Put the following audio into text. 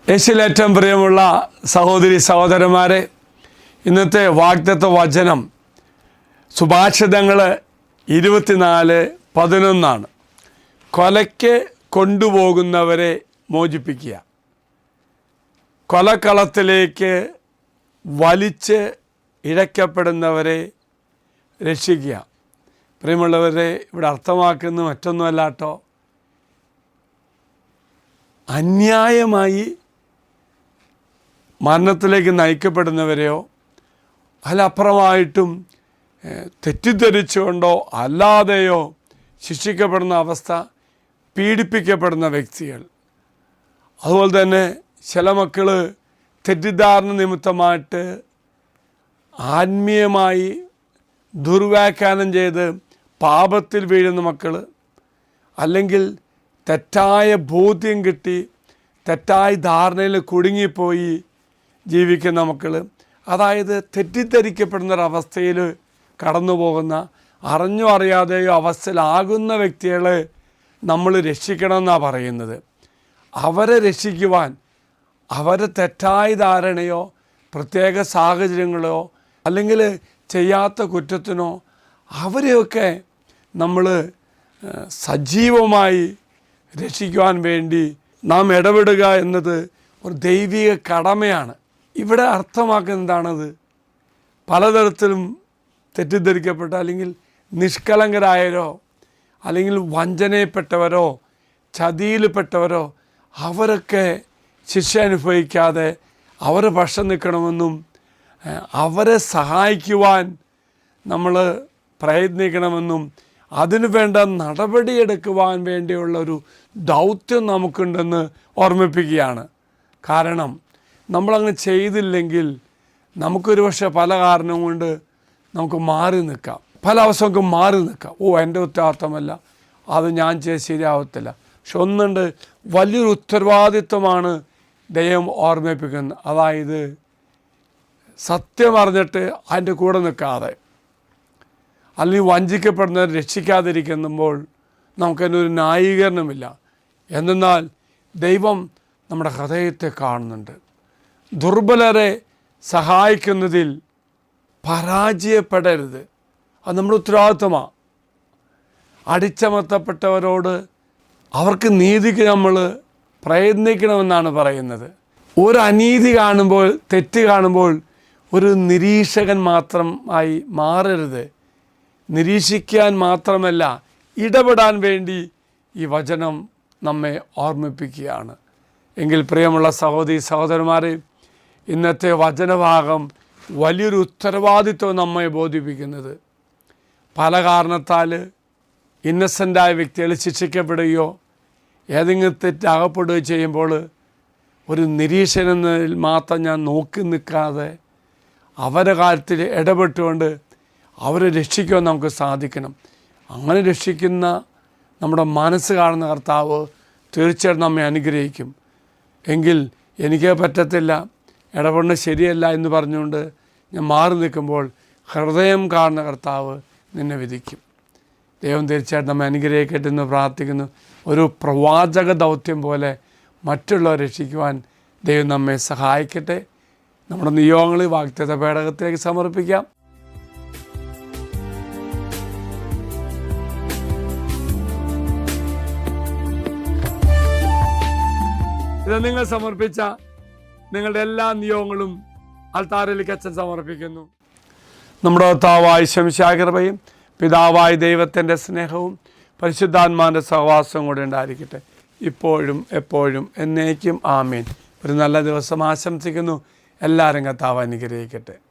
യേശുവിൽ ഏറ്റവും പ്രിയമുള്ള സഹോദരി സഹോദരന്മാരെ, ഇന്നത്തെ വാഗ്ദത്ത വചനം സുഭാഷിതങ്ങൾ 24:11 കൊലയ്ക്ക് കൊണ്ടുപോകുന്നവരെ മോചിപ്പിക്കുക, കൊലക്കളത്തിലേക്ക് വലിച്ച് ഇഴക്കപ്പെടുന്നവരെ രക്ഷിക്കുക. പ്രിയമുള്ളവരെ, ഇവിടെ അർത്ഥമാക്കുന്നത് മറ്റൊന്നുമല്ല കേട്ടോ, അന്യായമായി മരണത്തിലേക്ക് നയിക്കപ്പെടുന്നവരെയോ അതിലപ്പുറമായിട്ടും തെറ്റിദ്ധരിച്ചുകൊണ്ടോ അല്ലാതെയോ ശിക്ഷിക്കപ്പെടുന്ന അവസ്ഥ, പീഡിപ്പിക്കപ്പെടുന്ന വ്യക്തികൾ, അതുപോലെ തന്നെ ചില മക്കൾ തെറ്റിദ്ധാരണ നിമിത്തമായിട്ട് ആത്മീയമായി ദുർവ്യാഖ്യാനം ചെയ്ത് പാപത്തിൽ വീഴുന്ന മക്കൾ, അല്ലെങ്കിൽ തെറ്റായ ബോധ്യം കിട്ടി തെറ്റായ ധാരണയിൽ കുടുങ്ങിപ്പോയി ജീവിക്കുന്ന മക്കൾ, അതായത് തെറ്റിദ്ധരിക്കപ്പെടുന്നൊരവസ്ഥയിൽ കടന്നു പോകുന്ന, അറിഞ്ഞോ അറിയാതെയോ അവസ്ഥയിലാകുന്ന വ്യക്തികളെ നമ്മൾ രക്ഷിക്കണമെന്നാണ് പറയുന്നത്. അവരെ രക്ഷിക്കുവാൻ അവരെ തെറ്റായ ധാരണയോ പ്രത്യേക സാഹചര്യങ്ങളോ അല്ലെങ്കിൽ ചെയ്യാത്ത കുറ്റത്തിനോ അവരെയൊക്കെ നമ്മൾ സജീവമായി രക്ഷിക്കുവാൻ വേണ്ടി നാം ഇടപെടുക എന്നത് ഒരു ദൈവിക കടമയാണ്. ഇവിടെ അർത്ഥമാക്കുന്നത് എന്താണത്? പലതരത്തിലും തെറ്റിദ്ധരിക്കപ്പെട്ട അല്ലെങ്കിൽ നിഷ്കളങ്കരായവരോ അല്ലെങ്കിൽ വഞ്ചനയിൽപ്പെട്ടവരോ ചതിയിൽപ്പെട്ടവരോ അവരൊക്കെ ശിക്ഷ അനുഭവിക്കാതെ അവർ പക്ഷം നിൽക്കണമെന്നും അവരെ സഹായിക്കുവാൻ നമ്മൾ പ്രയത്നിക്കണമെന്നും അതിനു വേണ്ട നടപടിയെടുക്കുവാൻ വേണ്ടിയുള്ളൊരു ദൗത്യം നമുക്കുണ്ടെന്ന് ഓർമ്മിപ്പിക്കുകയാണ്. കാരണം നമ്മളങ്ങ് ചെയ്തില്ലെങ്കിൽ നമുക്കൊരു പക്ഷേ പല കാരണം കൊണ്ട് നമുക്ക് മാറി നിൽക്കാം, പല അവസരങ്ങൾക്കും മാറി നിൽക്കാം. എൻ്റെ ഉത്തരവാദിത്തമല്ല, അത് ഞാൻ ചെയ്ത് ശരിയാവത്തില്ല. പക്ഷെ ഒന്നുണ്ട്, വലിയൊരു ഉത്തരവാദിത്വമാണ് ദൈവം ഓർമ്മിപ്പിക്കുന്നത്. അതായത് സത്യം അറിഞ്ഞിട്ട് അതിൻ്റെ കൂടെ നിൽക്കാതെ അല്ലെങ്കിൽ വഞ്ചിക്കപ്പെടുന്നവർ രക്ഷിക്കാതിരിക്കുമ്പോൾ നമുക്കതിനൊരു ന്യായീകരണമില്ല. എന്നാൽ ദൈവം നമ്മുടെ ഹൃദയത്തെ കാണുന്നുണ്ട്. ദുർബലരെ സഹായിക്കുന്നതിൽ പരാജയപ്പെടരുത്, അത് നമ്മുടെ ഉത്തരവാദിത്വമാണ്. അടിച്ചമർത്തപ്പെട്ടവരോട് അവർക്ക് നീതിക്ക് നമ്മൾ പ്രയത്നിക്കണമെന്നാണ് പറയുന്നത്. ഒരു അനീതി കാണുമ്പോൾ, തെറ്റ് കാണുമ്പോൾ ഒരു നിരീക്ഷകൻ മാത്രമായി മാറരുത്. നിരീക്ഷിക്കാൻ മാത്രമല്ല, ഇടപെടാൻ വേണ്ടി ഈ വചനം നമ്മെ ഓർമ്മിപ്പിക്കുകയാണ്. എങ്കിൽ പ്രിയമുള്ള സഹോദരി സഹോദരന്മാരെ, ഇന്നത്തെ വചനഭാഗം വലിയൊരു ഉത്തരവാദിത്വം നമ്മെ ബോധിപ്പിക്കുന്നത്. പല കാരണത്താൽ ഇന്നസെൻ്റായ വ്യക്തികൾ ശിക്ഷിക്കപ്പെടുകയോ ഏതെങ്കിലും തെറ്റകപ്പെടുകയോ ചെയ്യുമ്പോൾ ഒരു നിരീക്ഷകനിൽ മാത്രം ഞാൻ നോക്കി നിൽക്കാതെ അവരുടെ കാര്യത്തിൽ ഇടപെട്ടുകൊണ്ട് അവരെ രക്ഷിക്കുവാൻ നമുക്ക് സാധിക്കണം. അങ്ങനെ രക്ഷിക്കുന്ന നമ്മുടെ മനസ്സ് കാണുന്ന കർത്താവ് തീർച്ചയായിട്ടും നമ്മെ അനുഗ്രഹിക്കും. എങ്കിൽ എനിക്ക് പറ്റത്തില്ല, ഇടപെടുന്നത് ശരിയല്ല എന്ന് പറഞ്ഞുകൊണ്ട് ഞാൻ മാറി നിൽക്കുമ്പോൾ ഹൃദയം കാണുന്ന കർത്താവ് നിന്നെ വിധിക്കും. ദൈവം തീർച്ചയായിട്ടും നമ്മെ അനുഗ്രഹിക്കട്ടെ എന്ന് പ്രാർത്ഥിക്കുന്നു. ഒരു പ്രവാചക ദൗത്യം പോലെ മറ്റുള്ളവരെ രക്ഷിക്കുവാൻ ദൈവം നമ്മെ സഹായിക്കട്ടെ. നമ്മുടെ നിയോഗങ്ങൾ വാഗ്ദത്ത പേടകത്തിലേക്ക് സമർപ്പിക്കാം. ഇത് നിങ്ങൾ സമർപ്പിച്ച നിങ്ങളുടെ എല്ലാ നിയോഗങ്ങളും അൾത്താരയിലേക്ക് അച്ഛൻ സമർപ്പിക്കുന്നു. നമ്മുടെ കർത്താവായ ശംശായ കൃപയും പിതാവായ ദൈവത്തിൻ്റെ സ്നേഹവും പരിശുദ്ധാത്മാവിൻ്റെ സഹവാസവും കൂടെ ഉണ്ടായിരിക്കട്ടെ, ഇപ്പോഴും എപ്പോഴും എന്നേക്കും. ആമേൻ. ഒരു നല്ല ദിവസം ആശംസിക്കുന്നു. എല്ലാവരും കർത്താവ് അനുഗ്രഹിക്കട്ടെ.